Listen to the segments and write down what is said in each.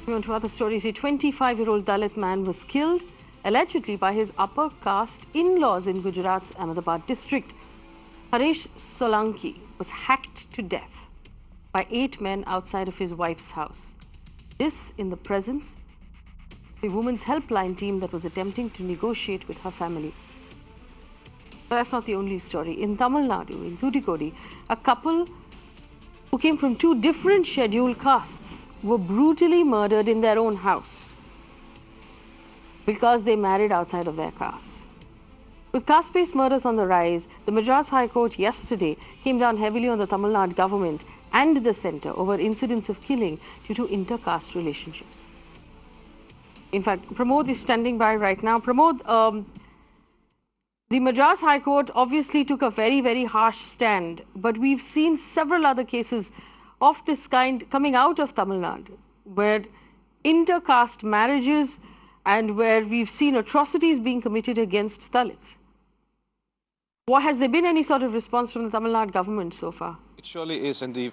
Moving on to other stories, a 25-year-old Dalit man was killed, allegedly by his upper caste in-laws in Gujarat's Ahmedabad district. Harish Solanki was hacked to death by 8 men outside of his wife's house. This in the presence of a women's helpline team that was attempting to negotiate with her family. But that's not the only story. In Tamil Nadu, in Thoothukudi, a couple who came from 2 different scheduled castes were brutally murdered in their own house because they married outside of their caste. With caste-based murders on the rise, the Madras High Court yesterday came down heavily on the Tamil Nadu government and the centre over incidents of killing due to inter-caste relationships. In fact, Pramod is standing by right now. Pramod, the Madras High Court obviously took a very, very harsh stand, but we've seen several other cases of this kind coming out of Tamil Nadu, where inter-caste marriages and where we've seen atrocities being committed against Dalits. Has there been any sort of response from the Tamil Nadu government so far? It surely is, and the...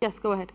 Yes, go ahead.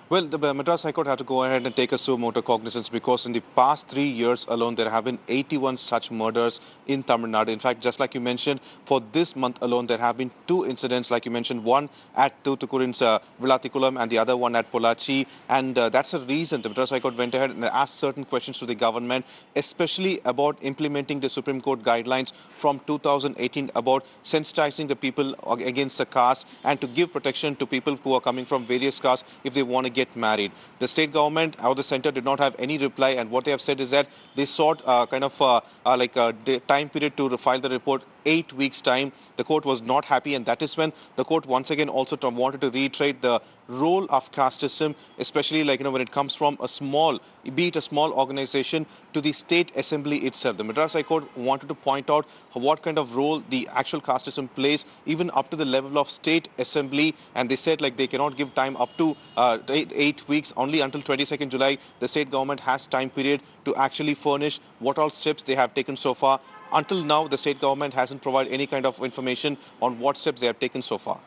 Well, the Madras High Court had to go ahead and take a suo motu cognizance because in the past 3 years alone, there have been 81 such murders in Tamil Nadu. In fact, just like you mentioned, for this month alone, there have been 2 incidents, like you mentioned, one at Thoothukudin's Villatikulam and the other one at Pollachi. And that's the reason the Madras High Court went ahead and asked certain questions to the government, especially about implementing the Supreme Court guidelines from 2018 about sensitizing the people against the caste and to give protection to people who are coming from various castes if they want to get married. The state government or the centre did not have any reply, and what they have said is that they sought the time period to file the report 8 weeks time. The court was not happy, and that is when the court once again also wanted to reiterate the role of casteism, especially when it comes from a small, be it a small organization, to the state assembly itself. The Madras High Court wanted to point out what kind of role the actual casteism plays even up to the level of state assembly, and they said they cannot give time up to 8 weeks. Only until 22nd July the state government has time period to actually furnish what all steps they have taken so far. Until now, the state government hasn't provided any kind of information on what steps they have taken so far.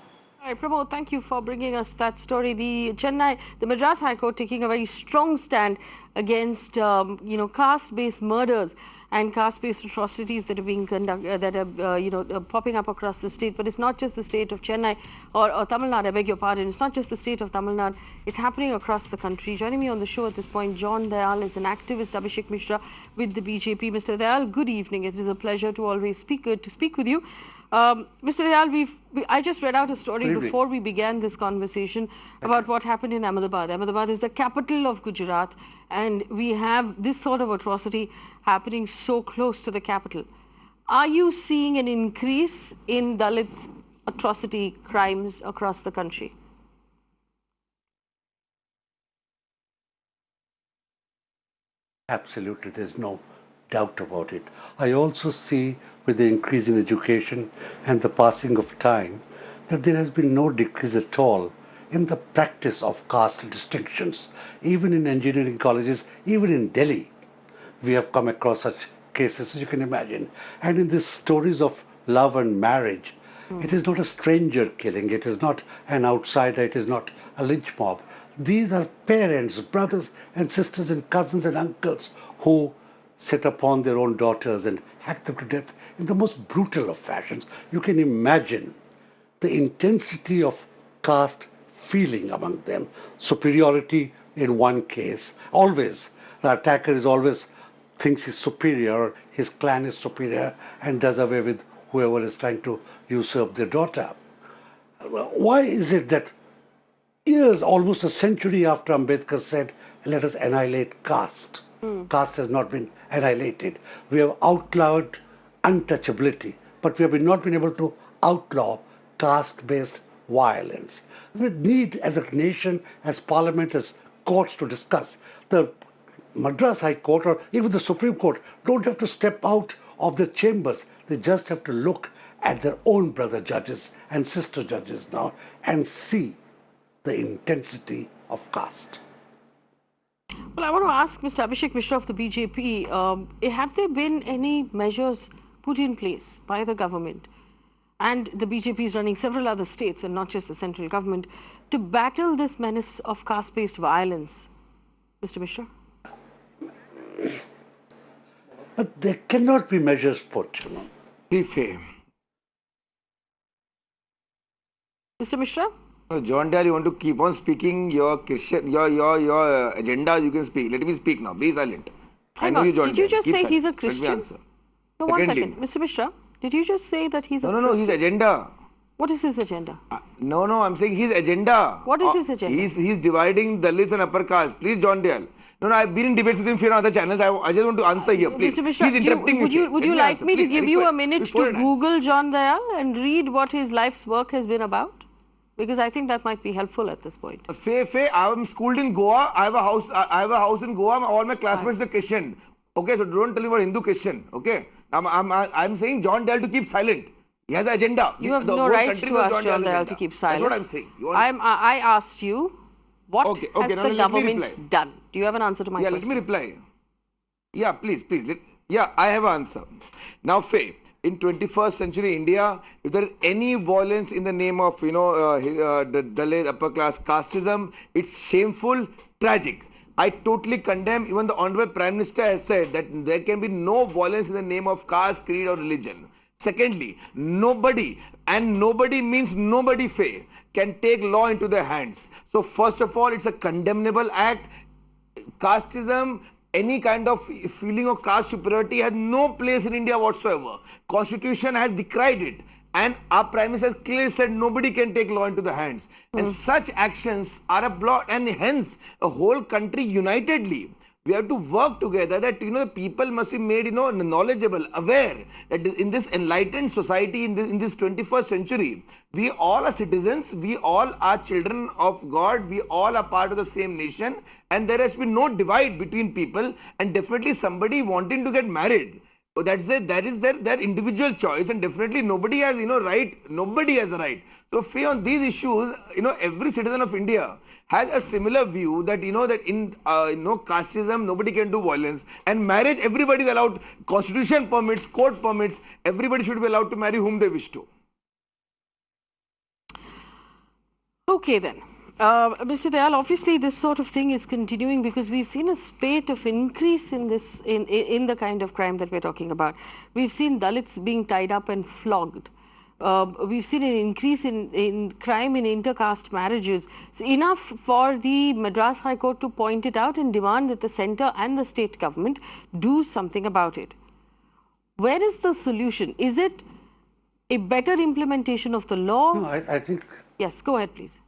All right, Pramod, thank you for bringing us that story. The Madras High Court taking a very strong stand against, caste-based murders and caste-based atrocities that are being conducted, that are popping up across the state. But it's not just the state of Chennai or Tamil Nadu, I beg your pardon. It's not just the state of Tamil Nadu. It's happening across the country. Joining me on the show at this point, John Dayal is an activist, Abhishek Mishra with the BJP. Mr. Dayal, good evening. It is a pleasure to always speak with you. Mr. Dayal, I just read out a story before we began this conversation about what happened in Ahmedabad. Ahmedabad is the capital of Gujarat, and we have this sort of atrocity happening so close to the capital. Are you seeing an increase in Dalit atrocity crimes across the country? Absolutely, there's no doubt about it. I also see, with the increase in education and the passing of time, that there has been no decrease at all in the practice of caste distinctions. Even in engineering colleges, even in Delhi, we have come across such cases, as you can imagine. And in these stories of love and marriage, it is not a stranger killing, it is not an outsider, it is not a lynch mob. These are parents, brothers and sisters and cousins and uncles who set upon their own daughters and hack them to death in the most brutal of fashions. You can imagine the intensity of caste feeling among them. Superiority in one case. Always, the attacker is always thinks he's superior, his clan is superior, and does away with whoever is trying to usurp their daughter. Why is it that years, almost a century after Ambedkar said, let us annihilate caste, caste has not been annihilated. We have outlawed untouchability, but we have not been able to outlaw caste-based violence. We need, as a nation, as parliament, as courts, to discuss. The Madras High Court or even the Supreme Court don't have to step out of the chambers. They just have to look at their own brother judges and sister judges now and see the intensity of caste. Well, I want to ask Mr. Abhishek Mishra of the BJP, have there been any measures put in place by the government and the BJP is running several other states and not just the central government to battle this menace of caste-based violence. Mr. Mishra? But there cannot be measures put. Faye. Mr. Mishra? John Dale, you want to keep on speaking your Christian, your agenda, you can speak. Let me speak now. Be silent. Hang I know on. you, John Did you Dale. just Keep say silent. he's a Let me Christian? answer. No, one Secondly, second. Mr. Mishra, did you just say that he's a No, Christian? his agenda. What is his agenda? No, I'm saying his agenda. What is his agenda? He's dividing Dalits and upper caste. Please, John Dale. No, I've been in debates with him for other channels. I just want to answer here, please. Mr. Mishra, He's interrupting would me. you like me to give you a minute Please, hold to on. Google John Dayal and read what his life's work has been about? Because I think that might be helpful at this point. Faye, I'm schooled in Goa. I have a house in Goa. All my classmates are Christian. Okay, so don't tell me about Hindu Christian. Okay, I'm saying John Dale to keep silent. He has an agenda. You have The no whole right country to knows ask John Dayal agenda. to keep silent. That's what I'm saying. I asked you, what Okay, has now the let me government reply. done? Do you have an answer to my Yeah, question? let me reply. Yeah, please. Yeah, I have an answer. Now, Faye, in 21st century India, if there is any violence in the name of, the Dalit upper class casteism, it's shameful, tragic. I totally condemn, even the Honorable Prime Minister has said that there can be no violence in the name of caste, creed or religion. Secondly, nobody, and nobody means nobody, Faye, can take law into their hands. So first of all, it's a condemnable act. Casteism, any kind of feeling of caste superiority has no place in India whatsoever. Constitution has decried it, and our Prime Minister has clearly said nobody can take law into the hands. And such actions are a blot, and hence a whole country unitedly. We have to work together that the people must be made knowledgeable, aware that in this enlightened society, in this 21st century, we all are citizens, we all are children of God, we all are part of the same nation, and there has been no divide between people, and definitely somebody wanting to get married. So that is their individual choice, and definitely nobody has right. Nobody has a right. So Faye, on these issues, every citizen of India has a similar view that that in casteism nobody can do violence, and marriage everybody is allowed. Constitution permits, court permits. Everybody should be allowed to marry whom they wish to. Okay then. Mr. Dayal, obviously this sort of thing is continuing because we've seen a spate of increase in this in the kind of crime that we're talking about. We've seen Dalits being tied up and flogged. We've seen an increase in crime in inter-caste marriages. It's enough for the Madras High Court to point it out and demand that the centre and the state government do something about it. Where is the solution? Is it a better implementation of the law? No, I think... Yes, go ahead, please.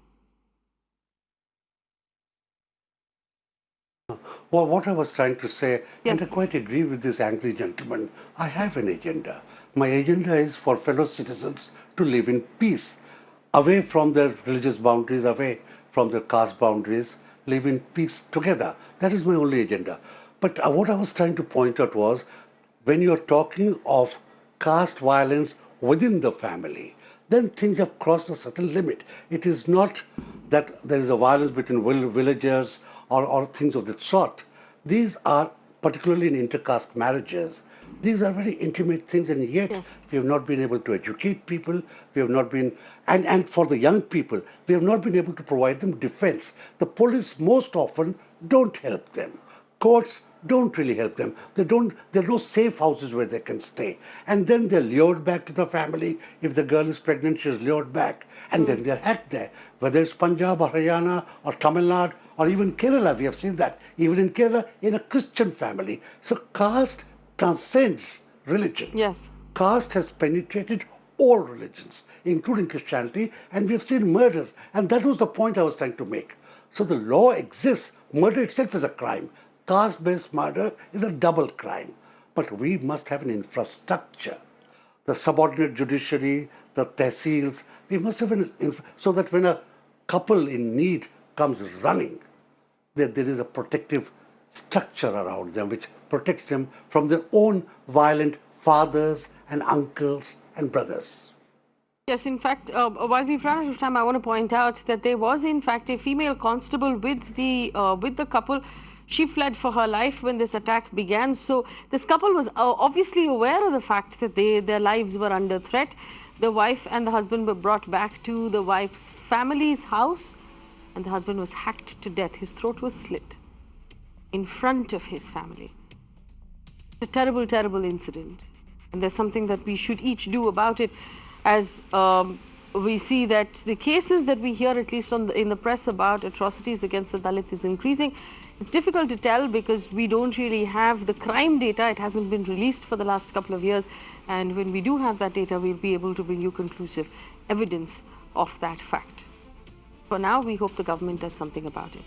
Well, what I was trying to say, Yes, and I quite agree with this angry gentleman, I have an agenda. My agenda is for fellow citizens to live in peace, away from their religious boundaries, away from their caste boundaries, live in peace together. That is my only agenda. But what I was trying to point out was, when you're talking of caste violence within the family, then things have crossed a certain limit. It is not that there is a violence between villagers or things of that sort. These are, particularly in inter-caste marriages, these are very intimate things, and yet we have not been able to educate people, we have not been, and for the young people, we have not been able to provide them defense. The police most often don't help them. Courts don't really help them. There are no safe houses where they can stay. And then they're lured back to the family. If the girl is pregnant, she's lured back. And then they're hacked there. Whether it's Punjab or Haryana or Tamil Nadu or even Kerala, we have seen that. Even in Kerala, in a Christian family. So caste transcends religion. Yes. Caste has penetrated all religions, including Christianity, and we have seen murders. And that was the point I was trying to make. So the law exists. Murder itself is a crime. Caste-based murder is a double crime. But we must have an infrastructure. The subordinate judiciary, the tehsils, we must have so that when a couple in need comes running, there is a protective structure around them which protects them from their own violent fathers and uncles and brothers. Yes, in fact, while we've run out of time, I want to point out that there was, in fact, a female constable with the couple. She fled for her life when this attack began. So this couple was obviously aware of the fact that their lives were under threat. The wife and the husband were brought back to the wife's family's house, and the husband was hacked to death. His throat was slit in front of his family. It's a terrible, terrible incident. And there's something that we should each do about it, as we see that the cases that we hear, at least in the press, about atrocities against the Dalit is increasing. It's difficult to tell because we don't really have the crime data. It hasn't been released for the last couple of years. And when we do have that data, we'll be able to bring you conclusive evidence of that fact. For now, we hope the government does something about it.